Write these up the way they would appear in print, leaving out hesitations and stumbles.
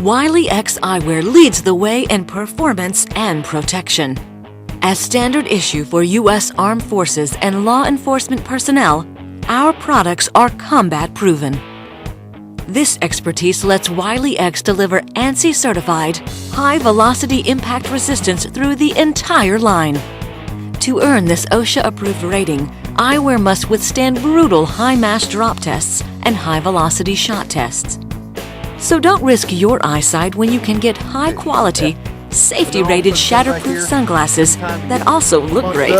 WileyX eyewear leads the way in performance and protection. As standard issue for U.S. Armed Forces and law enforcement personnel, our products are combat-proven. This expertise lets WileyX deliver ANSI-certified, high-velocity impact resistance through the entire line. To earn this OSHA-approved rating, eyewear must withstand brutal high-mass drop tests and high-velocity shot tests. So don't risk your eyesight when you can get high-quality, safety-rated shatterproof sunglasses that also look great.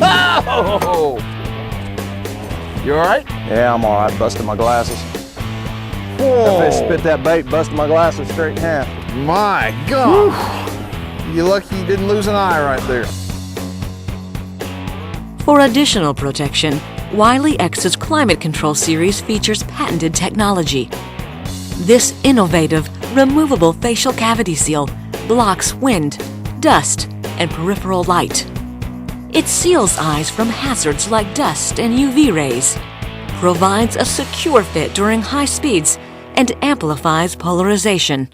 Oh! You alright? Yeah, I'm alright. Busted my glasses. Whoa. That fish spit that bait, busted my glasses straight in half. My God! You're lucky you didn't lose an eye right there. For additional protection, WileyX's Climate Control Series features patented technology. This innovative, removable facial cavity seal blocks wind, dust, and peripheral light. It seals eyes from hazards like dust and UV rays, provides a secure fit during high speeds, and amplifies polarization.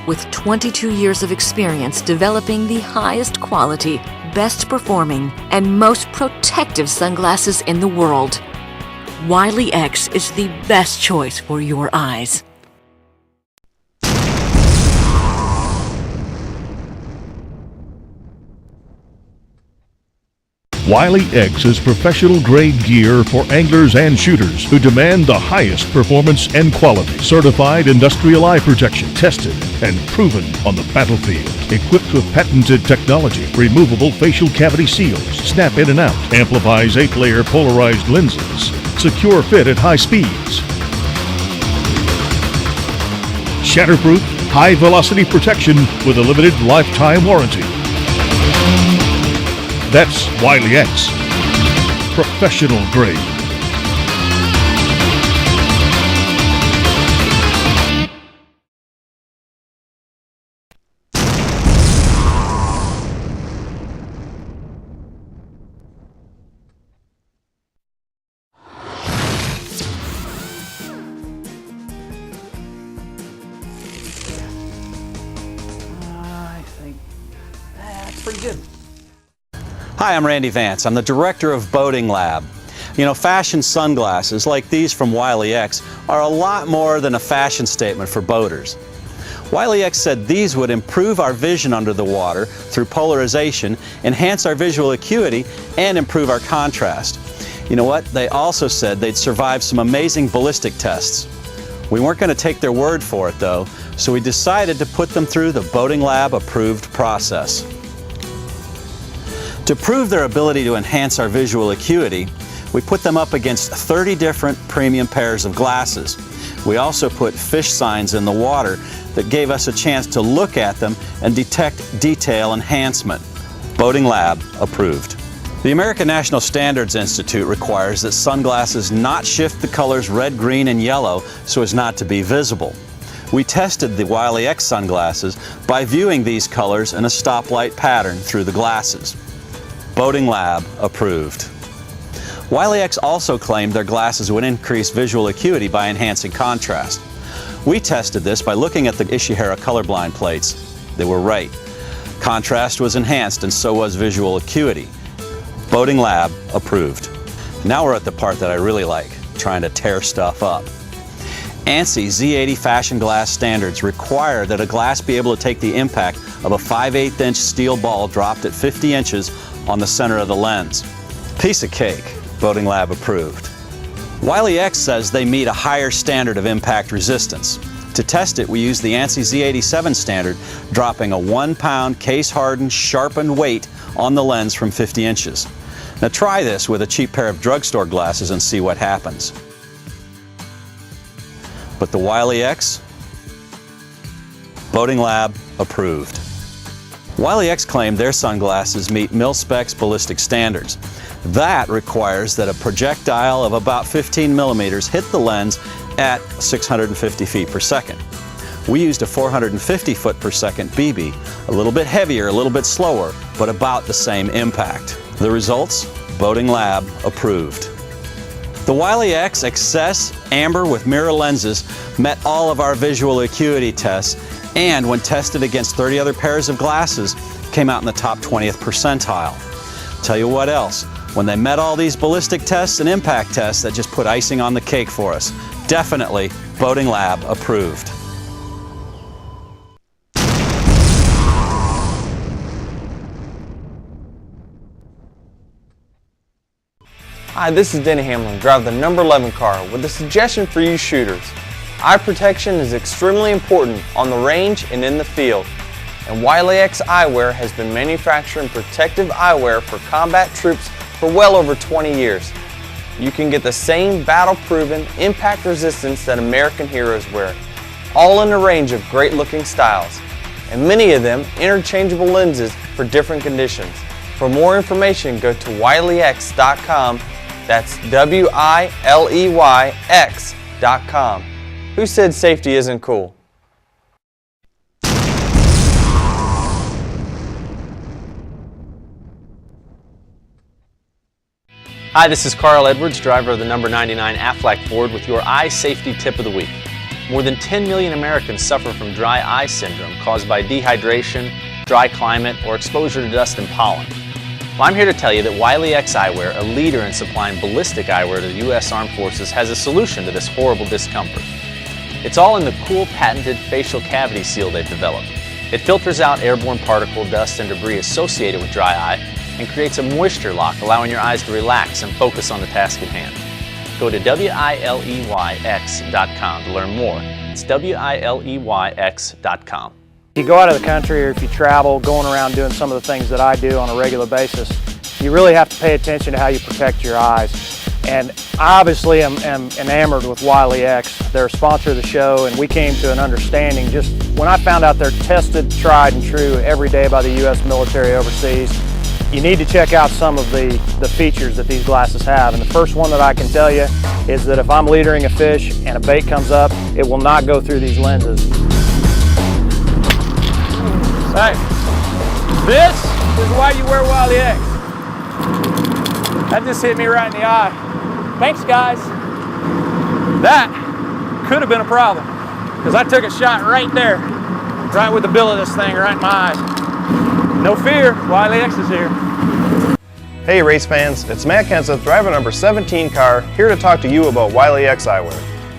With 22 years of experience developing the highest quality, best performing, and most protective sunglasses in the world, WileyX is the best choice for your eyes. WileyX is professional-grade gear for anglers and shooters who demand the highest performance and quality. Certified industrial eye protection, tested and proven on the battlefield. Equipped with patented technology, removable facial cavity seals, snap in and out, amplifies 8-layer polarized lenses, secure fit at high speeds. Shatterproof, high-velocity protection with a limited lifetime warranty. That's WileyX. Professional grade. I think that's pretty good. Hi, I'm Randy Vance. I'm the director of Boating Lab. You know, fashion sunglasses like these from WileyX are a lot more than a fashion statement for boaters. WileyX said these would improve our vision under the water through polarization, enhance our visual acuity, and improve our contrast. You know what? They also said they'd survive some amazing ballistic tests. We weren't going to take their word for it though, so we decided to put them through the Boating Lab approved process. To prove their ability to enhance our visual acuity, we put them up against 30 different premium pairs of glasses. We also put fish signs in the water that gave us a chance to look at them and detect detail enhancement. Boating Lab approved. The American National Standards Institute requires that sunglasses not shift the colors red, green, and yellow so as not to be visible. We tested the WileyX sunglasses by viewing these colors in a stoplight pattern through the glasses. Boating Lab approved. WileyX also claimed their glasses would increase visual acuity by enhancing contrast. We tested this by looking at the Ishihara colorblind plates. They were right. Contrast was enhanced and so was visual acuity. Boating Lab approved. Now we're at the part that I really like, trying to tear stuff up. ANSI Z80 fashion glass standards require that a glass be able to take the impact of a 5/8" steel ball dropped at 50 inches on the center of the lens. Piece of cake. Boating Lab approved. WileyX says they meet a higher standard of impact resistance. To test it, we used the ANSI Z87 standard, dropping a 1-pound case-hardened, sharpened weight on the lens from 50 inches. Now try this with a cheap pair of drugstore glasses and see what happens. But the WileyX, Boating Lab approved. WileyX claimed their sunglasses meet mil-specs ballistic standards. That requires that a projectile of about 15 millimeters hit the lens at 650 feet per second. We used a 450 foot per second BB, a little bit heavier, a little bit slower, but about the same impact. The results? Boating Lab approved. The WileyX Access Amber with mirror lenses met all of our visual acuity tests, and when tested against 30 other pairs of glasses, came out in the top 20th percentile. Tell you what else, when they met all these ballistic tests and impact tests, that just put icing on the cake for us. Definitely Boating Lab approved. Hi, this is Denny Hamlin, driver of the number 11 car, with a suggestion for you shooters. Eye protection is extremely important on the range and in the field, and WileyX Eyewear has been manufacturing protective eyewear for combat troops for well over 20 years. You can get the same battle-proven impact resistance that American heroes wear, all in a range of great-looking styles, and many of them interchangeable lenses for different conditions. For more information, go to WileyX.com. That's WileyX.com. Who said safety isn't cool? Hi, this is Carl Edwards, driver of the number 99 Aflac Ford with your eye safety tip of the week. More than 10 million Americans suffer from dry eye syndrome caused by dehydration, dry climate, or exposure to dust and pollen. Well, I'm here to tell you that WileyX Eyewear, a leader in supplying ballistic eyewear to the U.S. Armed Forces, has a solution to this horrible discomfort. It's all in the cool, patented facial cavity seal they've developed. It filters out airborne particle, dust, and debris associated with dry eye and creates a moisture lock, allowing your eyes to relax and focus on the task at hand. Go to WileyX.com to learn more. It's WileyX.com. If you go out of the country or if you travel, going around doing some of the things that I do on a regular basis, you really have to pay attention to how you protect your eyes. And I obviously am enamored with WileyX. They're a sponsor of the show, and we came to an understanding just when I found out they're tested, tried, and true every day by the U.S. military overseas. You need to check out some of the features that these glasses have. And the first one that I can tell you is that if I'm leadering a fish and a bait comes up, it will not go through these lenses. Hey, this is why you wear WileyX. That just hit me right in the eye. Thanks, guys. That could have been a problem because I took a shot right there, right with the bill of this thing right in my eye. No fear, WileyX is here. Hey race fans, it's Matt Kenseth, driver number 17 car, here to talk to you about WileyX Eyewear.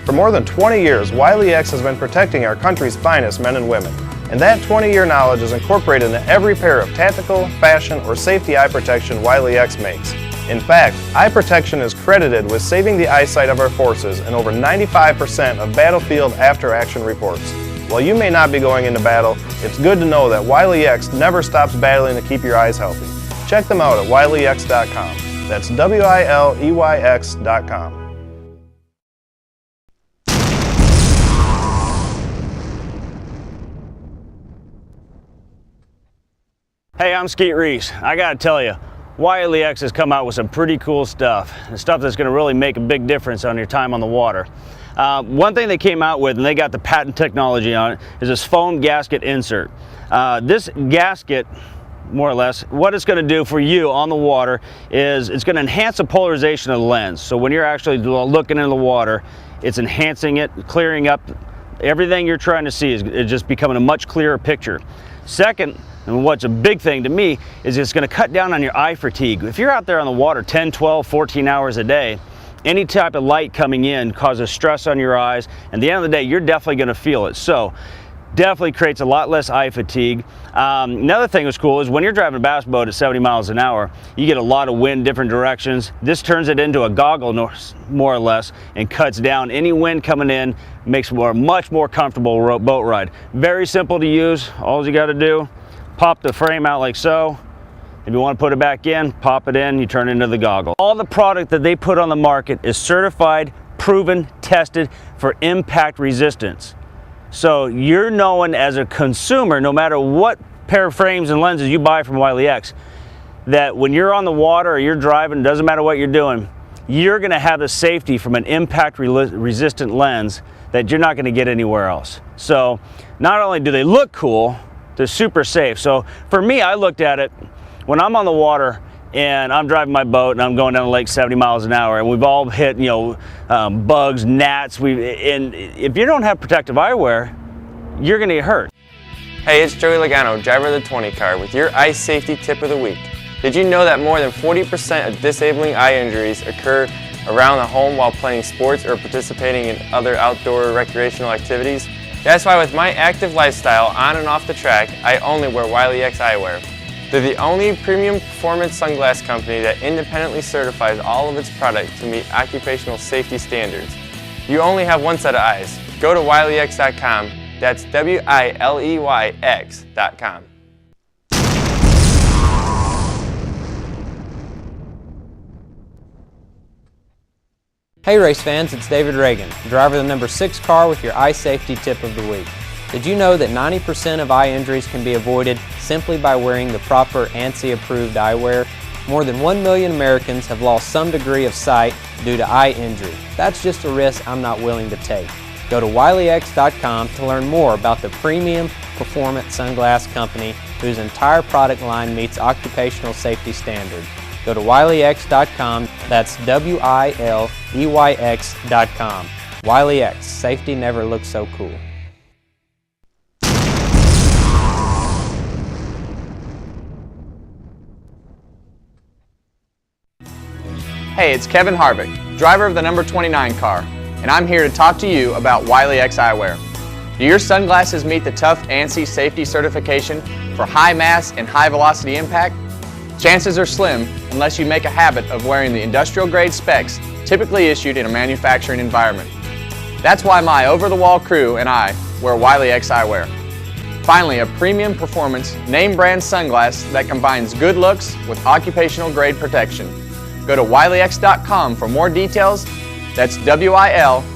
For more than 20 years, WileyX has been protecting our country's finest men and women. And that 20-year knowledge is incorporated into every pair of tactical, fashion, or safety eye protection WileyX makes. In fact, eye protection is credited with saving the eyesight of our forces in over 95% of battlefield after-action reports. While you may not be going into battle, it's good to know that WileyX never stops battling to keep your eyes healthy. Check them out at WileyX.com. That's WileyX.com. Hey, I'm Skeet Reese. I gotta tell you, WileyX has come out with some pretty cool stuff. The stuff that's gonna really make a big difference on your time on the water. One thing they came out with, and they got the patent technology on it, is this foam gasket insert. This gasket, more or less, what it's going to do for you on the water is it's going to enhance the polarization of the lens. So when you're actually looking into the water, it's enhancing it, clearing up everything you're trying to see is just becoming a much clearer picture. Second, and what's a big thing to me, is it's going to cut down on your eye fatigue. If you're out there on the water 10, 12, 14 hours a day, any type of light coming in causes stress on your eyes, and at the end of the day, you're definitely going to feel it. So definitely creates a lot less eye fatigue. Another thing that's cool is when you're driving a bass boat at 70 miles an hour, you get a lot of wind, different directions. This turns it into a goggle, more or less, and cuts down any wind coming in, makes for a much more comfortable boat ride. Very simple to use. All you got to do, pop the frame out like so. If you want to put it back in, pop it in, you turn it into the goggle. All the product that they put on the market is certified, proven, tested for impact resistance. So you're knowing as a consumer, no matter what pair of frames and lenses you buy from WileyX, that when you're on the water or you're driving, doesn't matter what you're doing, you're going to have the safety from an impact resistant lens that you're not going to get anywhere else. So not only do they look cool, they're super safe. So for me, I looked at it, when I'm on the water and I'm driving my boat and I'm going down the lake 70 miles an hour, and we've all hit, you know, bugs, gnats. And if you don't have protective eyewear, you're going to get hurt. Hey, it's Joey Logano, driver of the 20 car, with your eye safety tip of the week. Did you know that more than 40% of disabling eye injuries occur around the home while playing sports or participating in other outdoor recreational activities? That's why with my active lifestyle on and off the track, I only wear WileyX eyewear. They're the only premium performance sunglass company that independently certifies all of its products to meet occupational safety standards. You only have one set of eyes. Go to WileyX.com. That's WileyX.com. Hey race fans, it's David Reagan, driver of the number 6 car with your eye safety tip of the week. Did you know that 90% of eye injuries can be avoided simply by wearing the proper ANSI approved eyewear? More than 1 million Americans have lost some degree of sight due to eye injury. That's just a risk I'm not willing to take. Go to WileyX.com to learn more about the premium performance sunglass company whose entire product line meets occupational safety standards. Go to WileyX.com, that's WileyX.com. WileyX, safety never looks so cool. Hey, it's Kevin Harvick, driver of the number 29 car, and I'm here to talk to you about WileyX eyewear. Do your sunglasses meet the tough ANSI safety certification for high mass and high velocity impact? Chances are slim unless you make a habit of wearing the industrial grade specs typically issued in a manufacturing environment. That's why my over-the-wall crew and I wear WileyX eyewear. Finally, a premium performance name brand sunglass that combines good looks with occupational grade protection. Go to WileyX.com for more details. That's WileyX.com.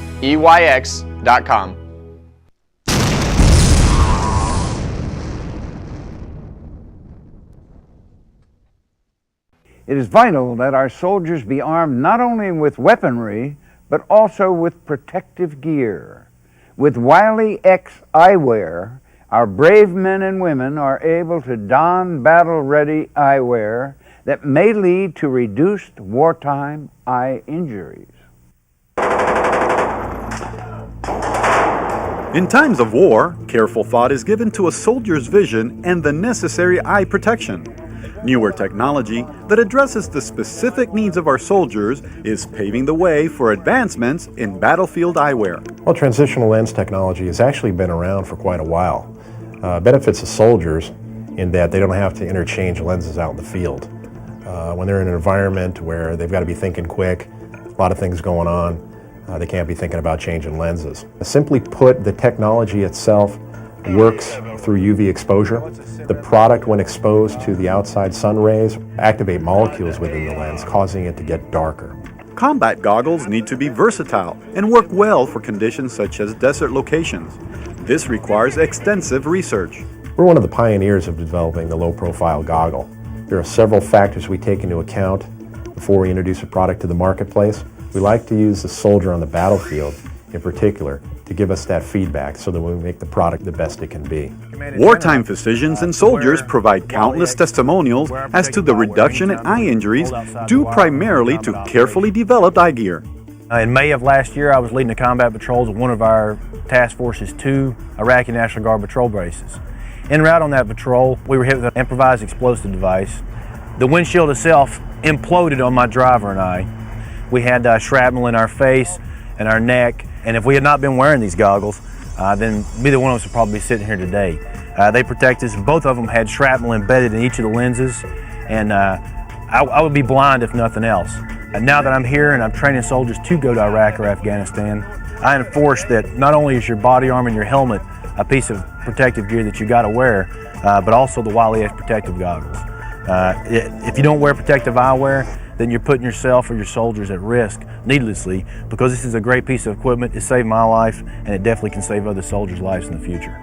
It is vital that our soldiers be armed not only with weaponry, but also with protective gear. With WileyX eyewear, our brave men and women are able to don battle-ready eyewear that may lead to reduced wartime eye injuries. In times of war, careful thought is given to a soldier's vision and the necessary eye protection. Newer technology that addresses the specific needs of our soldiers is paving the way for advancements in battlefield eyewear. Well, transitional lens technology has actually been around for quite a while. Benefits the soldiers in that they don't have to interchange lenses out in the field. When they're in an environment where they've got to be thinking quick, a lot of things going on, they can't be thinking about changing lenses. Simply put, the technology itself works through UV exposure. The product, when exposed to the outside sun rays, activate molecules within the lens, causing it to get darker. Combat goggles need to be versatile and work well for conditions such as desert locations. This requires extensive research. We're one of the pioneers of developing the low-profile goggle. There are several factors we take into account before we introduce a product to the marketplace. We like to use the soldier on the battlefield, in particular, to give us that feedback so that we make the product the best it can be. Wartime physicians and soldiers provide countless testimonials as to the reduction in eye injuries due primarily to carefully developed eye gear. In May of last year, I was leading the combat patrols of one of our task force's 2 Iraqi National Guard patrol bases. En route on that patrol, we were hit with an improvised explosive device. The windshield itself imploded on my driver and I. We had shrapnel in our face and our neck, and if we had not been wearing these goggles, then neither one of us would probably be sitting here today. They protect us, and both of them had shrapnel embedded in each of the lenses, and I would be blind if nothing else. And now that I'm here and I'm training soldiers to go to Iraq or Afghanistan, I enforce that not only is your body armor and your helmet a piece of protective gear that you got to wear, but also the WileyX protective goggles. If you don't wear protective eyewear, then you're putting yourself or your soldiers at risk needlessly, because this is a great piece of equipment. It saved my life, and it definitely can save other soldiers' lives in the future.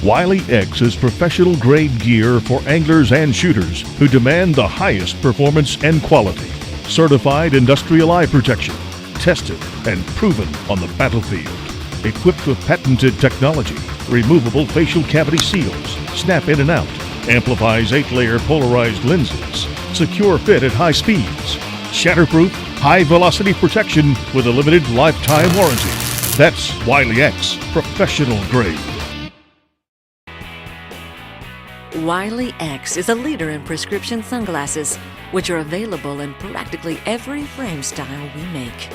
WileyX is professional-grade gear for anglers and shooters who demand the highest performance and quality. Certified industrial eye protection, tested and proven on the battlefield. Equipped with patented technology, removable facial cavity seals, snap in and out, amplifies 8-layer polarized lenses, secure fit at high speeds, shatterproof, high-velocity protection with a limited lifetime warranty. That's WileyX, professional grade. WileyX is a leader in prescription sunglasses, which are available in practically every frame style we make.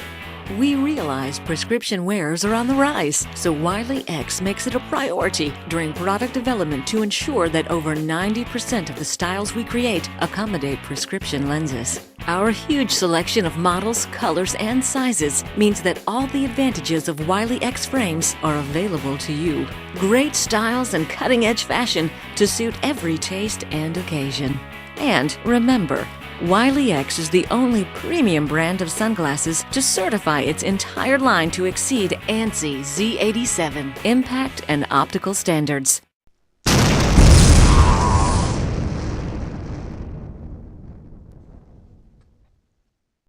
We realize prescription wearers are on the rise, so WileyX makes it a priority during product development to ensure that over 90% of the styles we create accommodate prescription lenses. Our huge selection of models, colors, and sizes means that all the advantages of WileyX frames are available to you. Great styles and cutting-edge fashion to suit every taste and occasion. And remember, WileyX is the only premium brand of sunglasses to certify its entire line to exceed ANSI Z87 impact and optical standards.